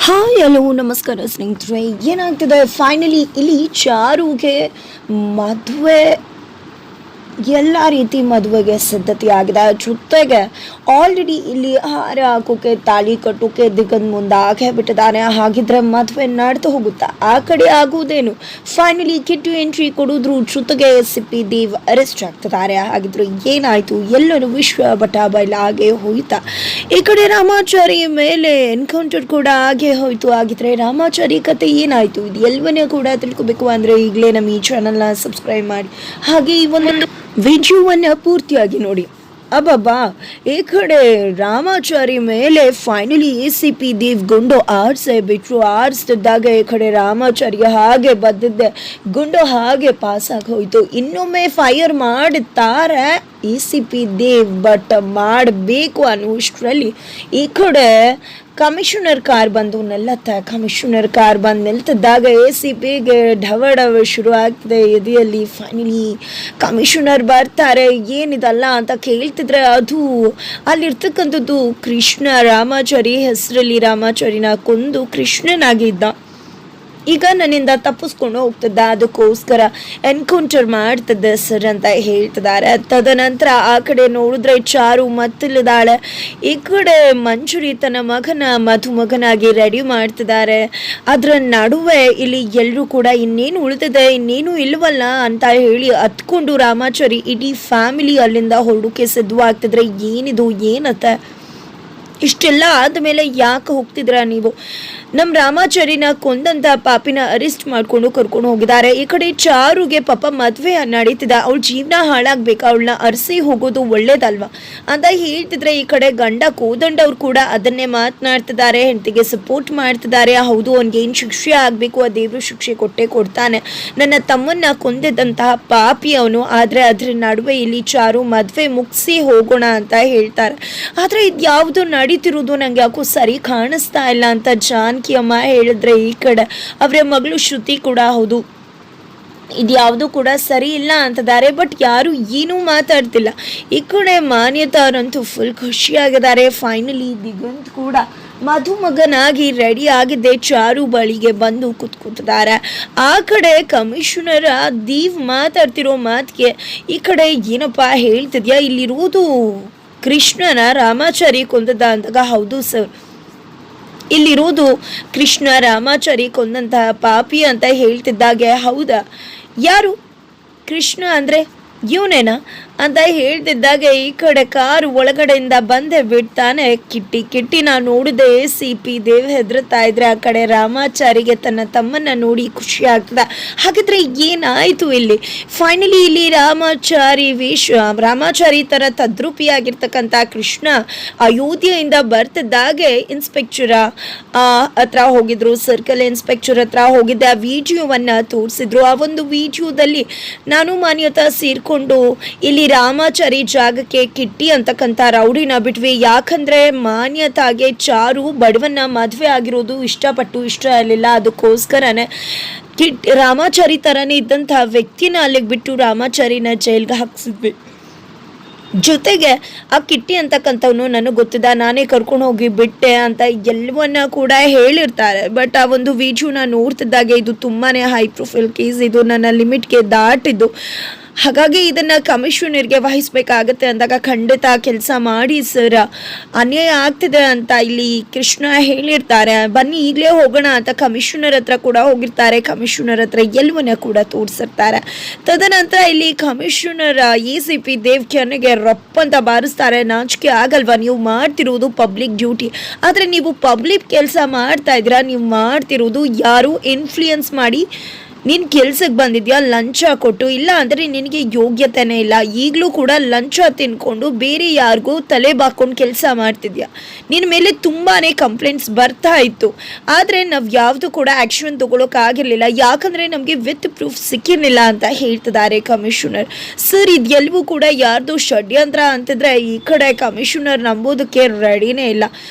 Hi hello ನಮಸ್ಕಾರ ಸ್ನೇಹಿತರೆ. ಏನಾಗ್ತಿದೆ ಫೈನಲಿ ಇಲ್ಲಿ ಚಾರುಗೆ ಮದುವೆ, ಎಲ್ಲ ರೀತಿ ಮದುವೆಗೆ ಸಿದ್ಧತೆ ಆಗಿದೆ. ಜೊತೆಗೆ ಆಲ್ರೆಡಿ ಇಲ್ಲಿ ಹಾರ ಹಾಕೋಕೆ ತಾಳಿ ಕಟ್ಟೋಕೆ ದಿಗಂದ್ ಮುಂದಾಗೆ ಬಿಟ್ಟಿದ್ದಾನೆ. ಹಾಗಿದ್ರೆ ಮದುವೆ ನಡೆದು ಹೋಗುತ್ತಾ? ಆ ಕಡೆ ಆಗುವುದೇನು? ಫೈನಲಿ ಕಿಟ್ಟು ಎಂಟ್ರಿ ಕೊಡಿದ್ರು. ಜೊತೆಗೆ ಸಿಪ್ಪಿ ದೇವ್ ಅರೆಸ್ಟ್ ಆಗ್ತಿದ್ದಾರೆ. ಹಾಗಿದ್ರೆ ಏನಾಯ್ತು? ಎಲ್ಲರೂ ವಿಶ್ವ ಬಟಾಬೈಲಾಗೆ ಹೋಯ್ತಾ? ಈ ಕಡೆ ರಾಮಾಚಾರಿ ಮೇಲೆ ಎನ್ಕೌಂಟರ್ ಕೂಡ ಹಾಗೆ ಹೋಯ್ತು. ಹಾಗಿದ್ರೆ ರಾಮಾಚಾರಿ ಕತೆ ಏನಾಯ್ತು? ಇದು ಎಲ್ಲವನ್ನೂ ಕೂಡ ತಿಳ್ಕೊಬೇಕು ಅಂದ್ರೆ ಈಗಲೇ ನಮ್ಮ ಈ ಚಾನಲ್ನ ಸಬ್ಸ್ಕ್ರೈಬ್ ಮಾಡಿ, ಹಾಗೆ ಈ ಒಂದು ವಿಡಿಯೋವನ್ನು ಪೂರ್ತಿಯಾಗಿ ನೋಡಿ. ಅಬ್ಬಬ್ಬಾ, ಈ ಕಡೆ ರಾಮಾಚಾರಿ ಮೇಲೆ ಫೈನಲಿ ACP ದೇವ್ ಗುಂಡು ಆರ್ಸೆ ಬಿಟ್ರು. ಆರಿಸ್ತಿದ್ದಾಗ ಈ ಕಡೆ ರಾಮಾಚಾರಿಗೆ ಹಾಗೆ ಬದ್ದಿದ್ದೆ ಗುಂಡು ಹಾಗೆ ಪಾಸ್ ಆಗಿ ಹೋಯ್ತು. ಇನ್ನೊಮ್ಮೆ ಫೈರ್ ಮಾಡುತ್ತಾರೆ ACP ದೇವ್, ಬಟ್ ಮಾಡಬೇಕು ಅನ್ನುವಷ್ಟರಲ್ಲಿ ಈ ಕಡೆ ಕಮಿಷನರ್ ಕಾರ್ ಬಂದು ನಿಲ್ಲತ್ತೆ. ಕಮಿಷನರ್ ಕಾರ್ ಬಂದು ನಿಲ್ತಿದ್ದಾಗ ACPಗೆ ಢವಢವ ಶುರು ಆಗ್ತದೆ ಎದೆಯಲ್ಲಿ. ಫೈನಲಿ ಕಮಿಷನರ್ ಬರ್ತಾರೆ. ಏನಿದಲ್ಲ ಅಂತ ಕೇಳ್ತಿದ್ರೆ ಅದು ಅಲ್ಲಿರ್ತಕ್ಕಂಥದ್ದು ಕೃಷ್ಣ. ರಾಮಾಚಾರಿ ಹೆಸರಲ್ಲಿ ರಾಮಾಚಾರಿನ ಕೊಂದು ಕೃಷ್ಣನಾಗಿದ್ದ. ಈಗ ನನ್ನಿಂದ ತಪ್ಪಿಸ್ಕೊಂಡು ಹೋಗ್ತಿದ್ದ, ಅದಕ್ಕೋಸ್ಕರ ಎನ್ಕೌಂಟರ್ ಮಾಡ್ತಿದ್ದೆ ಸರ್ ಅಂತ ಹೇಳ್ತಿದ್ದಾರೆ. ತದನಂತರ ಆ ಕಡೆ ನೋಡಿದ್ರೆ ಚಾರು ಮತ್ತಿಲ್ಲಿದ್ದಾಳೆ. ಈ ಕಡೆ ಮಂಜುರಿ ತನ್ನ ಮಗನ ಮಧುಮಗನಾಗಿ ರೆಡಿ ಮಾಡ್ತಿದ್ದಾರೆ. ಅದರ ನಡುವೆ ಇಲ್ಲಿ ಎಲ್ಲರೂ ಕೂಡ ಇನ್ನೇನು ಉಳಿದಿದೆ, ಇನ್ನೇನು ಇಲ್ವಲ್ಲ ಅಂತ ಹೇಳಿ ಹತ್ಕೊಂಡು ರಾಮಾಚಾರಿ ಇಡೀ ಫ್ಯಾಮಿಲಿ ಅಲ್ಲಿಂದ ಹೊರಡೋಕೆ ಸಿದ್ಧವಾಗ್ತಿದ್ರೆ ಏನಿದು ಏನತ್ತೆ? ಇಷ್ಟೆಲ್ಲ ಆದಮೇಲೆ ಯಾಕೆ ಹೋಗ್ತಿದ್ರ ನೀವು? ನಮ್ಮ ರಾಮಾಚಾರಿನ ಕೊಂದಂತ ಪಾಪಿನ ಅರೆಸ್ಟ್ ಮಾಡ್ಕೊಂಡು ಕರ್ಕೊಂಡು ಹೋಗಿದ್ದಾರೆ. ಈ ಕಡೆ ಚಾರುಗೆ ಪಾಪ ಮದುವೆ ನಡೀತಿದೆ, ಅವಳ ಜೀವನ ಹಾಳಾಗ್ಬೇಕು, ಅವಳನ್ನ ಅರಸಿ ಹೋಗೋದು ಒಳ್ಳೇದಲ್ವಾ ಅಂತ ಹೇಳ್ತಿದ್ರೆ ಈ ಕಡೆ ಗಂಡ ಕೋದಂಡವ್ರು ಕೂಡ ಅದನ್ನೇ ಮಾತನಾಡ್ತಿದ್ದಾರೆ. ಹೆಂಡತಿಗೆ ಸಪೋರ್ಟ್ ಮಾಡ್ತಿದ್ದಾರೆ. ಹೌದು, ಅವ್ನಿಗೆ ಏನು ಶಿಕ್ಷೆ ಆಗಬೇಕು ಆ ದೇವರು ಶಿಕ್ಷೆ ಕೊಟ್ಟೇ ಕೊಡ್ತಾನೆ. ನನ್ನ ತಮ್ಮನ್ನ ಕೊಂದಿದ್ದಂತಹ ಪಾಪಿ ಅವನು. ಆದರೆ ಅದ್ರ ನಡುವೆ ಇಲ್ಲಿ ಚಾರು ಮದುವೆ ಮುಗಿಸಿ ಹೋಗೋಣ ಅಂತ ಹೇಳ್ತಾರೆ. ಆದರೆ ಇದು ಯಾವುದು ನಡೀತಿರೋದು ನಂಗೆ ಯಾಕೋ ಸರಿ ಕಾಣಿಸ್ತಾ ಇಲ್ಲ ಅಂತ ಜಾನಕಿ ಅಮ್ಮ ಹೇಳಿದ್ರೆ ಈ ಕಡೆ ಅವರ ಮಗಳು ಶ್ರುತಿ ಕೂಡ ಹೌದು, ಇದ್ಯಾವುದು ಕೂಡ ಸರಿ ಇಲ್ಲ ಅಂತಿದ್ದಾರೆ. ಬಟ್ ಯಾರು ಏನೂ ಮಾತಾಡ್ತಿಲ್ಲ. ಈ ಕಡೆ ಮಾನ್ಯತಾರಂತೂ ಫುಲ್ ಖುಷಿಯಾಗಿದ್ದಾರೆ. ಫೈನಲಿ ದಿಗಂತ್ ಕೂಡ ಮಧುಮಗನಾಗಿ ರೆಡಿ ಆಗಿದ್ದೆ ಚಾರು ಬಳಿಗೆ ಬಂದು ಕೂತ್ಕೊತಿದ್ದಾರೆ. ಆ ಕಡೆ ಕಮಿಷನರ್ ದೀವ್ ಮಾತಾಡ್ತಿರೋ ಮಾತಿಗೆ ಈ ಕಡೆ ಏನಪ್ಪ ಹೇಳ್ತಿದ್ಯಾ, ಇಲ್ಲಿರುವುದು ಕೃಷ್ಣನ ರಾಮಾಚಾರಿ ಕೊಂದದ ಅಂದಾಗ ಹೌದು ಸರ್, ಇಲ್ಲಿರೋದು ಕೃಷ್ಣ ರಾಮಾಚಾರಿ ಕೊಂದಂತಹ ಪಾಪಿ ಅಂತ ಹೇಳ್ತಿದ್ದಾಗೆ ಹೌದಾ, ಯಾರು ಕೃಷ್ಣ ಅಂದರೆ ಇವನೇನಾ ಅಂತ ಹೇಳ್ತಿದ್ದಾಗ ಈ ಕಡೆ ಕಾರು ಒಳಗಡೆಯಿಂದ ಬಂದೇ ಬಿಡ್ತಾನೆ ಕಿಟ್ಟಿ. ನಾನು ನೋಡಿದೆ ACP ದೇವ್ ಹೆದರ್ತಾ ಇದ್ರೆ ಆ ಕಡೆ ರಾಮಾಚಾರಿಗೆ ತನ್ನ ತಮ್ಮನ್ನ ನೋಡಿ ಖುಷಿ ಆಗ್ತದ. ಹಾಗಿದ್ರೆ ಏನಾಯ್ತು ಇಲ್ಲಿ? ಫೈನಲಿ ಇಲ್ಲಿ ರಾಮಾಚಾರಿ ತರ ತದ್ರೂಪಿಯಾಗಿರ್ತಕ್ಕಂಥ ಕೃಷ್ಣ ಅಯೋಧ್ಯೆಯಿಂದ ಬರ್ತಿದ್ದಾಗೆ ಇನ್ಸ್ಪೆಕ್ಟರ್ ಹತ್ರ ಹೋಗಿದ್ರು, ಸರ್ಕಲ್ ಇನ್ಸ್ಪೆಕ್ಟರ್ ಹತ್ರ ಹೋಗಿದ್ದೆ. ಆ ವಿಡಿಯೋವನ್ನ ತೋರಿಸಿದ್ರು. ಆ ಒಂದು ವಿಡಿಯೋದಲ್ಲಿ ನಾನು ಮಾನ್ಯತಾ ಸೇರ್ಕೊಂಡು ಇಲ್ಲಿ ರಾಮಾಚಾರಿ ಜಾಗಕ್ಕೆ ಕಿಟ್ಟಿ ಅಂತಕ್ಕಂಥ ರೌಡಿನ ಬಿಟ್ವಿ. ಯಾಕಂದ್ರೆ ಮಾನ್ಯತಾಗೆ ಚಾರು ಬಡವನ್ನ ಮದುವೆ ಆಗಿರೋದು ಇಷ್ಟ ಇರಲಿಲ್ಲ. ಅದಕ್ಕೋಸ್ಕರನೇ ರಾಮಾಚಾರಿ ತರನೇ ಇದ್ದಂತಹ ವ್ಯಕ್ತಿನ ಅಲ್ಲಿಗೆ ಬಿಟ್ಟು ರಾಮಾಚಾರಿನ ಜೈಲ್ಗೆ ಹಾಕ್ಸಿದ್ವಿ. ಜೊತೆಗೆ ಆ ಕಿಟ್ಟಿ ಅಂತಕ್ಕಂಥವ್ನು ನನಗೆ ಗೊತ್ತಿದ್ದ, ನಾನೇ ಕರ್ಕೊಂಡು ಹೋಗಿ ಬಿಟ್ಟೆ ಅಂತ ಎಲ್ಲವನ್ನ ಕೂಡ ಹೇಳಿರ್ತಾರೆ. ಬಟ್ ಆ ಒಂದು ವಿಡಿಯೋನ ನೋಡ್ತಿದ್ದಾಗೆ ಇದು ತುಂಬಾ ಹೈ ಪ್ರೊಫೈಲ್ ಕೇಸ್, ಇದು ನನ್ನ ಲಿಮಿಟ್ಗೆ ದಾಟಿದ್ದು. ಹಾಗಾಗಿ ಇದನ್ನು ಕಮಿಷನರ್ಗೆ ವಹಿಸ್ಬೇಕಾಗತ್ತೆ ಅಂದಾಗ ಖಂಡಿತ ಕೆಲಸ ಮಾಡಿ ಸರ್, ಅನ್ಯಾಯ ಆಗ್ತಿದೆ ಅಂತ ಇಲ್ಲಿ ಕೃಷ್ಣ ಹೇಳಿರ್ತಾರೆ. ಬನ್ನಿ ಈಗಲೇ ಹೋಗೋಣ ಅಂತ ಕಮಿಷನರ್ ಹತ್ರ ಕೂಡ ಹೋಗಿರ್ತಾರೆ. ಕಮಿಷನರ್ ಹತ್ರ ಎಲ್ಲವನ್ನ ಕೂಡ ತೋರಿಸಿರ್ತಾರೆ. ತದನಂತರ ಇಲ್ಲಿ ಕಮಿಷನರ್ ACP ದೇವ್ ಕೆನ್ನೆಗೆ ರಪ್ ಅಂತ ಬಾರಿಸ್ತಾರೆ. ನಾಚಿಕೆ ಆಗಲ್ವಾ? ನೀವು ಮಾಡ್ತಿರೋದು ಪಬ್ಲಿಕ್ ಡ್ಯೂಟಿ, ಆದರೆ ನೀವು ಪಬ್ಲಿಕ್ ಕೆಲಸ ಮಾಡ್ತಾ ಇದ್ದೀರಾ. ನೀವು ಮಾಡ್ತಿರೋದು ಯಾರು ಇನ್ಫ್ಲೂಯೆನ್ಸ್ ಮಾಡಿ ನೀನು ಕೆಲ್ಸಕ್ಕೆ ಬಂದಿದ್ಯಾ ಲಂಚ ಕೊಟ್ಟು, ಇಲ್ಲ ಅಂದರೆ ನಿನಗೆ ಯೋಗ್ಯತೆನೇ ಇಲ್ಲ. ಈಗಲೂ ಕೂಡ ಲಂಚ ತಿನ್ಕೊಂಡು ಬೇರೆ ಯಾರಿಗೂ ತಲೆ ಬಾಕೊಂಡು ಕೆಲಸ ಮಾಡ್ತಿದ್ಯಾ. ನಿನ್ನ ಮೇಲೆ ತುಂಬಾ ಕಂಪ್ಲೇಂಟ್ಸ್ ಬರ್ತಾ ಇತ್ತು, ಆದರೆ ನಾವು ಯಾವುದು ಕೂಡ ಆ್ಯಕ್ಷನ್ ತೊಗೊಳಕ್ಕಾಗಿರಲಿಲ್ಲ. ಯಾಕಂದರೆ ನಮಗೆ ವಿತ್ ಪ್ರೂಫ್ ಸಿಕ್ಕಿರಲಿಲ್ಲ ಅಂತ ಹೇಳ್ತಿದ್ದಾರೆ ಕಮಿಷನರ್. ಸರ್ ಇದೆಲ್ಲವೂ ಕೂಡ ಯಾರ್ದು ಷಡ್ಯಂತ್ರ ಅಂತಿದ್ರೆ ಈ ಕಡೆ ಕಮಿಷನರ್ ನಂಬೋದಕ್ಕೆ ರೆಡಿನೇ ಇಲ್ಲ.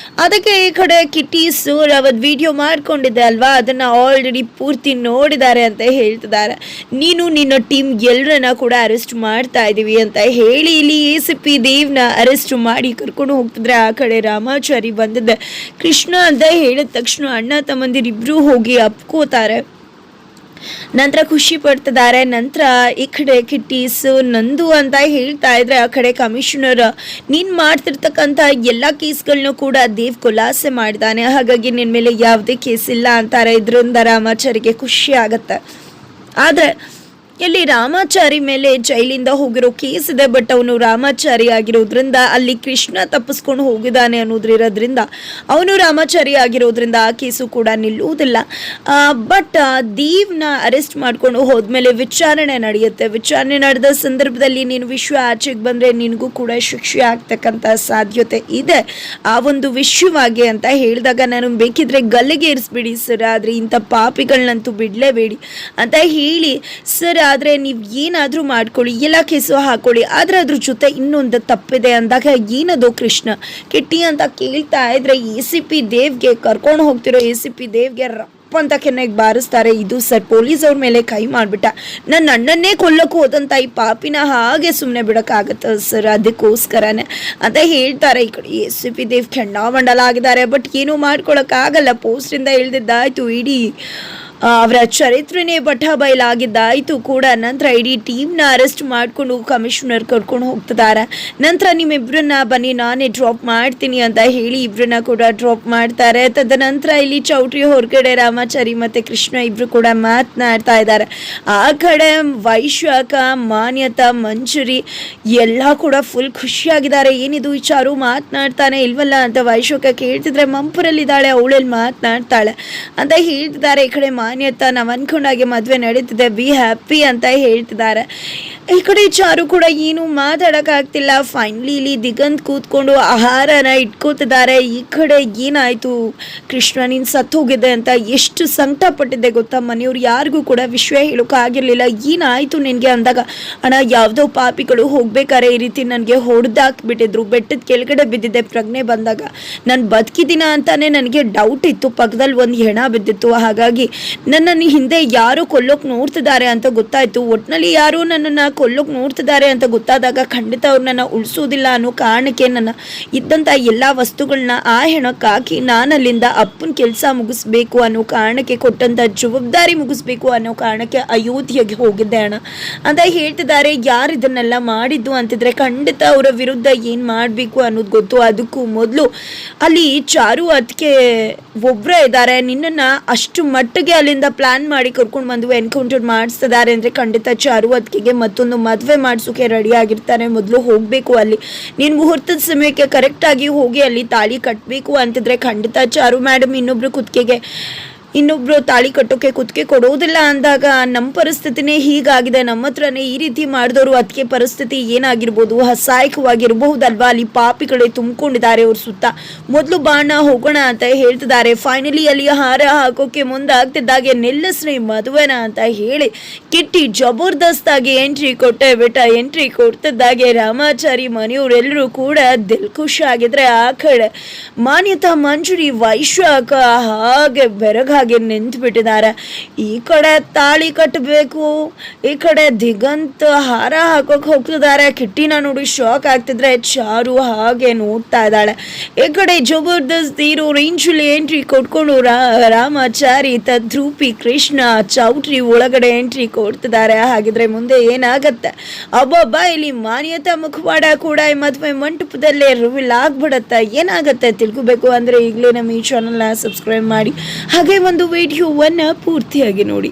ಅದಕ್ಕೆ ಈ ಕಡೆ ಕಿಟ್ಟಿ ಸರ್ ಅವತ್ತು ವಿಡಿಯೋ ಮಾಡ್ಕೊಂಡಿದ್ದೆ ಅಲ್ವಾ, ಅದನ್ನು ಆಲ್ರೆಡಿ ಪೂರ್ತಿ ನೋಡಿದ್ದಾರೆ ಅಂತ ಅಂತ ಹೇಳ್ತಿದ್ದಾರೆ. ನೀನು ನಿನ್ನ ಟೀಮ್ ಎಲ್ಲರನ್ನ ಕೂಡ ಅರೆಸ್ಟ್ ಮಾಡ್ತಾ ಇದ್ದೀವಿ ಅಂತ ಹೇಳಿ ಇಲ್ಲಿ ACP ದೇವ್ನ ಅರೆಸ್ಟ್ ಮಾಡಿ ಕರ್ಕೊಂಡು ಹೋಗ್ತಿದ್ರೆ ಆ ಕಡೆ ರಾಮಾಚಾರಿ ಬಂದಿದ್ದೆ. ಕೃಷ್ಣ ಅಂತ ಹೇಳಿದ ತಕ್ಷಣ ಅಣ್ಣ ತಮ್ಮಂದಿರಿಬ್ರು ಹೋಗಿ ಅಪ್ಕೋತಾರೆ. ನಂತರ ಖುಷಿ ಪಡ್ತಿದ್ದಾರೆ. ನಂತರ ಈ ಕಡೆ ಕಿಟ್ಟೀಸು ನಂದು ಅಂತ ಹೇಳ್ತಾ ಇದ್ರೆ ಆ ಕಡೆ ಕಮಿಷನರ್ ನೀನ್ ಮಾಡ್ತಿರ್ತಕ್ಕಂಥ ಎಲ್ಲ ಕೇಸ್ಗಳನ್ನೂ ಕೂಡ ದೇವ್ ಖುಲಾಸೆ ಮಾಡಿದಾನೆ, ಹಾಗಾಗಿ ನಿನ್ ಮೇಲೆ ಯಾವುದೇ ಕೇಸ್ ಇಲ್ಲ ಅಂತಾರೆ. ಇದರಿಂದ ರಾಮಾಚಾರಿಗೆ ಖುಷಿ ಆಗತ್ತೆ. ಆದ್ರೆ ಇಲ್ಲಿ ರಾಮಾಚಾರಿ ಮೇಲೆ ಜೈಲಿಂದ ಹೋಗಿರೋ ಕೇಸ್ ಇದೆ, ಬಟ್ ಅವನು ರಾಮಾಚಾರಿ ಆಗಿರೋದ್ರಿಂದ ಅಲ್ಲಿ ಕೃಷ್ಣ ತಪ್ಪಿಸ್ಕೊಂಡು ಹೋಗಿದ್ದಾನೆ ಅನ್ನೋದ್ರಿಂದ ಅವನು ರಾಮಾಚಾರಿ ಆಗಿರೋದ್ರಿಂದ ಆ ಕೇಸು ಕೂಡ ನಿಲ್ಲುವುದಿಲ್ಲ. ಬಟ್ ದೇವ್ನ ಅರೆಸ್ಟ್ ಮಾಡ್ಕೊಂಡು ಹೋದ್ಮೇಲೆ ವಿಚಾರಣೆ ನಡೆಯುತ್ತೆ. ವಿಚಾರಣೆ ನಡೆದ ಸಂದರ್ಭದಲ್ಲಿ ನೀನು ವಿಶ್ವ ಆಚೆಗೆ ಬಂದ್ರೆ ನಿನಗೂ ಕೂಡ ಶಿಕ್ಷೆ ಆಗ್ತಕ್ಕಂಥ ಸಾಧ್ಯತೆ ಇದೆ ಆ ಒಂದು ವಿಷಯವಾಗಿ ಅಂತ ಹೇಳಿದಾಗ, ನಾನು ಬೇಕಿದ್ರೆ ಗಲ್ಲಿಗೆ ಇರಿಸ್ಬಿಡಿ ಸರ್, ಆದ್ರೆ ಇಂಥ ಪಾಪಿಗಳನ್ನಂತೂ ಬಿಡ್ಲೇಬೇಡಿ ಅಂತ ಹೇಳಿ, ಸರ್ ಆದರೆ ನೀವು ಏನಾದರೂ ಮಾಡ್ಕೊಳ್ಳಿ, ಎಲ್ಲ ಕೇಸು ಹಾಕೊಳ್ಳಿ, ಆದರೆ ಅದ್ರ ಜೊತೆ ಇನ್ನೊಂದು ತಪ್ಪಿದೆ ಅಂದಾಗ ಏನದು ಕೃಷ್ಣ ಕಿಟ್ಟಿ ಅಂತ ಕೇಳ್ತಾ ಇದ್ರೆ ACP ದೇವ್ಗೆ ಕರ್ಕೊಂಡು ಹೋಗ್ತಿರೋ ACP ದೇವ್ಗೆ ರಪ್ಪ ಅಂತ ಕೆನ್ನೆಗೆ ಬಾರಿಸ್ತಾರೆ. ಇದು ಸರ್ ಪೊಲೀಸ್ ಅವ್ರ ಮೇಲೆ ಕೈ ಮಾಡಿಬಿಟ್ಟ, ನನ್ನ ಅಣ್ಣನ್ನೇ ಕೊಲ್ಲಕ್ಕೆ ಹೋದಂಥ ಈ ಪಾಪಿನ ಹಾಗೆ ಸುಮ್ಮನೆ ಬಿಡೋಕ್ಕಾಗತ್ತ ಸರ್, ಅದಕ್ಕೋಸ್ಕರನೇ ಅಂತ ಹೇಳ್ತಾರೆ. ಈ ಕಡೆ ACP ದೇವ್ ಕೆಂಡಾಮಂಡಲ ಆಗಿದ್ದಾರೆ. ಬಟ್ ಏನೂ ಮಾಡ್ಕೊಳಕ್ಕಾಗಲ್ಲ, ಪೋಸ್ಟಿಂದ ಇಳ್ದಿದ್ದಾಯ್ತು, ಇಡೀ ಅವರ ಚರಿತ್ರೆನೇ ಬಠ ಬಯಲಾಗಿದ್ದಾಯಿತು ಕೂಡ. ನಂತರ ಇಡೀ ಟೀಮ್ನ ಅರೆಸ್ಟ್ ಮಾಡಿಕೊಂಡು ಕಮಿಷನರ್ ಕರ್ಕೊಂಡು ಹೋಗ್ತಿದ್ದಾರೆ. ನಂತರ ನಿಮ್ಮಿಬ್ಬರನ್ನ ಬನ್ನಿ ನಾನೇ ಡ್ರಾಪ್ ಮಾಡ್ತೀನಿ ಅಂತ ಹೇಳಿ ಇಬ್ಬರನ್ನ ಕೂಡ ಡ್ರಾಪ್ ಮಾಡ್ತಾರೆ. ತದನಂತರ ಇಲ್ಲಿ ಚೌಟ್ರಿ ಹೊರಗಡೆ ರಾಮಾಚಾರಿ ಮತ್ತು ಕೃಷ್ಣ ಇಬ್ಬರು ಕೂಡ ಮಾತನಾಡ್ತಾ ಇದ್ದಾರೆ. ಆ ಕಡೆ ವೈಶಾಖ, ಮಾನ್ಯತಾ, ಮಂಜುರಿ ಎಲ್ಲ ಕೂಡ ಫುಲ್ ಖುಷಿಯಾಗಿದ್ದಾರೆ. ಏನಿದು ಚಾರು ಮಾತನಾಡ್ತಾನೆ ಇಲ್ವಲ್ಲ ಅಂತ ವೈಶಾಖ ಕೇಳ್ತಿದ್ರೆ, ಮಂಪುರಲ್ಲಿದ್ದಾಳೆ, ಅವಳಲ್ಲಿ ಮಾತನಾಡ್ತಾಳೆ ಅಂತ ಹೇಳ್ತಿದ್ದಾರೆ. ಈ ಕಡೆ ಮಾನ್ಯತಾ ನಾವು ಅನ್ಕೊಂಡಾಗೆ ಮದುವೆ ನಡೀತಿದೆ, ಬಿ ಹ್ಯಾಪಿ ಅಂತ ಹೇಳ್ತಿದ್ದಾರೆ. ಈ ಕಡೆ ಚಾರು ಕೂಡ ಏನು ಮಾತಾಡೋಕ್ಕಾಗ್ತಿಲ್ಲ. ಫೈನಲಿ ಇಲ್ಲಿ ದಿಗಂತ್ ಕೂತ್ಕೊಂಡು ಆಹಾರನ ಇಟ್ಕೋತಿದ್ದಾರೆ. ಈ ಕಡೆ ಏನಾಯಿತು ಕೃಷ್ಣ ನೀನು ಸತ್ತೋಗಿದೆ ಅಂತ ಎಷ್ಟು ಸಂಕಟ ಪಟ್ಟಿದ್ದೆ ಗೊತ್ತಾ, ಮನೆಯವ್ರು ಯಾರಿಗೂ ಕೂಡ ವಿಷಯ ಹೇಳೋಕ್ಕಾಗಿರಲಿಲ್ಲ. ಏನಾಯಿತು ನಿನಗೆ ಅಂದಾಗ, ಅಣ್ಣ ಯಾವುದೋ ಪಾಪಿಗಳು ಹೋಗ್ಬೇಕಾರೆ ಈ ರೀತಿ ನನಗೆ ಹೊಡೆದಾಕ್ಬಿಟ್ಟಿದ್ರು, ಬೆಟ್ಟದ ಕೆಳಗಡೆ ಬಿದ್ದಿದ್ದೆ ಪ್ರಜ್ಞೆ ಬಂದಾಗ, ನಾನು ಬದುಕಿದ್ದೀನ ಅಂತಾನೆ ನನಗೆ ಡೌಟ್ ಇತ್ತು, ಪಕ್ಕದಲ್ಲಿ ಒಂದು ಹೆಣ ಬಿದ್ದಿತ್ತು, ಹಾಗಾಗಿ ನನ್ನನ್ನು ಹಿಂದೆ ಯಾರು ಕೊಲ್ಲೋಕೆ ನೋಡ್ತಿದ್ದಾರೆ ಅಂತ ಗೊತ್ತಾಯಿತು. ಒಟ್ಟಿನಲ್ಲಿ ಯಾರು ನನ್ನನ್ನು ಕೊಲ್ಲೋಕೆ ನೋಡ್ತಿದ್ದಾರೆ ಅಂತ ಗೊತ್ತಾದಾಗ ಖಂಡಿತ ಅವ್ರು ನನ್ನ ಉಳಿಸೋದಿಲ್ಲ ಅನ್ನೋ ಕಾರಣಕ್ಕೆ ನನ್ನ ಇದ್ದಂಥ ಎಲ್ಲ ವಸ್ತುಗಳನ್ನ ಆ ಹೆಣಕ್ಕೆ ಹಾಕಿ ನಾನು ಅಲ್ಲಿಂದ ಅಪ್ಪನ ಕೆಲಸ ಮುಗಿಸ್ಬೇಕು ಅನ್ನೋ ಕಾರಣಕ್ಕೆ, ಕೊಟ್ಟಂಥ ಜವಾಬ್ದಾರಿ ಮುಗಿಸ್ಬೇಕು ಅನ್ನೋ ಕಾರಣಕ್ಕೆ ಅಯೋಧ್ಯೆಗೆ ಹೋಗಿದ್ದೆ ಅಣ್ಣ ಅಂತ ಹೇಳ್ತಿದ್ದಾರೆ. ಯಾರು ಇದನ್ನೆಲ್ಲ ಮಾಡಿದ್ದು ಅಂತಿದ್ರೆ ಖಂಡಿತ ಅವರ ವಿರುದ್ಧ ಏನು ಮಾಡಬೇಕು ಅನ್ನೋದು ಗೊತ್ತು. ಅದಕ್ಕೂ ಮೊದಲು ಅಲ್ಲಿ ಚಾರು ಅದಕ್ಕೆ ಒಬ್ಬರೇ ಇದ್ದಾರೆ, ನಿನ್ನನ್ನು ಅಷ್ಟು ಮಟ್ಟಿಗೆ ಅಲ್ಲಿಂದ ಪ್ಲಾನ್ ಮಾಡಿ ಕರ್ಕೊಂಡು ಬಂದು ಎನ್ಕೌಂಟರ್ ಮಾಡಿಸ್ತಿದ್ದಾರೆ ಅಂದರೆ ಖಂಡಿತ ಚಾರು ಅದಕ್ಕೆ ಮತ್ತೊಂದು ಮದುವೆ ಮಾಡಿಸೋಕೆ ರೆಡಿ ಆಗಿರ್ತಾರೆ. ಮೊದಲು ಹೋಗಬೇಕು ಅಲ್ಲಿ, ನೀನು ಮುಹೂರ್ತದ ಸಮಯಕ್ಕೆ ಕರೆಕ್ಟಾಗಿ ಹೋಗಿ ಅಲ್ಲಿ ತಾಳಿ ಕಟ್ಟಬೇಕು ಅಂತಿದ್ರೆ ಖಂಡಿತ ಚಾರು ಮೇಡಮ್ ಇನ್ನೊಬ್ರು ತಾಳಿ ಕಟ್ಟೋಕೆ ಕುತ್ತಿಗೆ ಕೊಡೋದಿಲ್ಲ ಅಂದಾಗ ನಮ್ಮ ಪರಿಸ್ಥಿತಿನೇ ಹೀಗಾಗಿದೆ, ನಮ್ಮ ಹತ್ರನೇ ಈ ರೀತಿ ಮಾಡಿದವರು ಅದಕ್ಕೆ ಪರಿಸ್ಥಿತಿ ಏನಾಗಿರ್ಬೋದು, ಅಸಹಾಯಕವಾಗಿರಬಹುದಲ್ವಾ, ಅಲ್ಲಿ ಪಾಪಿಗಳೇ ತುಂಬಿಕೊಂಡಿದ್ದಾರೆ ಅವ್ರ ಸುತ್ತ, ಮೊದಲು ಬಾಣ ಹೋಗೋಣ ಅಂತ ಹೇಳ್ತಿದ್ದಾರೆ. ಫೈನಲಿ ಅಲ್ಲಿ ಹಾರ ಹಾಕೋಕೆ ಮುಂದಾಗ್ತಿದ್ದಾಗೆ ನಿಲ್ಲಿಸ್ರಿ ಮದುವೆನ ಅಂತ ಹೇಳಿ ಕಿಟ್ಟಿ ಜಬರ್ದಸ್ತಾಗಿ ಎಂಟ್ರಿ ಕೊಡ್ತಿದ್ದಾಗೆ ರಾಮಾಚಾರಿ ಮನೆಯವರೆಲ್ಲರೂ ಕೂಡ ದಿಲ್ ಖುಷಿ ಆಗಿದ್ರೆ ಆ ಕಡೆ ಮಾನ್ಯತಾ, ಮಂಜುರಿ, ವೈಶಾಖ ಹಾಗೆ ಬೆರಗಾಗಿ ನಿಂತು ಬಿಟ್ಟಿದ್ದಾರೆ. ಈ ಕಡೆ ತಾಳಿ ಕಟ್ಟಬೇಕು, ಈ ಕಡೆ ದಿಗಂತ್ ಹಾರ ಹಾಕೋಕೆ ಹೋಗ್ತಿದ್ದಾರೆ. ಕಿಟ್ಟಿನ ನೋಡಿ ಶಾಕ್ ಆಗ್ತಿದ್ರೆ ಚಾರು ಹಾಗೆ ನೋಡ್ತಾ ಇದ್ದಾಳೆ. ಈ ಕಡೆ ಜಬರ್ದಸ್ತ್ ಹೀರೋ ರೇಂಜಲ್ಲಿ ಎಂಟ್ರಿ ಕೊಟ್ಕೊಂಡು ರಾಮಾಚಾರಿ, ತದ್ರೂಪಿ, ಕೃಷ್ಣ ಚೌಟ್ರಿ ಒಳಗಡೆ ಎಂಟ್ರಿ ಕೊಡ್ತಿದ್ದಾರೆ. ಹಾಗಿದ್ರೆ ಮುಂದೆ ಏನಾಗತ್ತೆ? ಅಬ್ಬಬ್ಬ, ಇಲ್ಲಿ ಮಾನ್ಯತಾ ಮುಖವಾಡ ಕೂಡ ಈ ಮದುವೆ ಮಂಟಪದಲ್ಲೇ ರಿವೀಲ್ ಆಗ್ಬಿಡತ್ತೆ. ಏನಾಗತ್ತೆ ತಿಳ್ಕೋಬೇಕು ಅಂದ್ರೆ ಈಗಲೇ ನಮ್ಮ ಈ ಚಾನಲ್ನ ಸಬ್ಸ್ಕ್ರೈಬ್ ಮಾಡಿ, ಹಾಗೆ ಒಂದು ವಿಡಿಯೋವನ್ನು ಪೂರ್ತಿಯಾಗಿ ನೋಡಿ.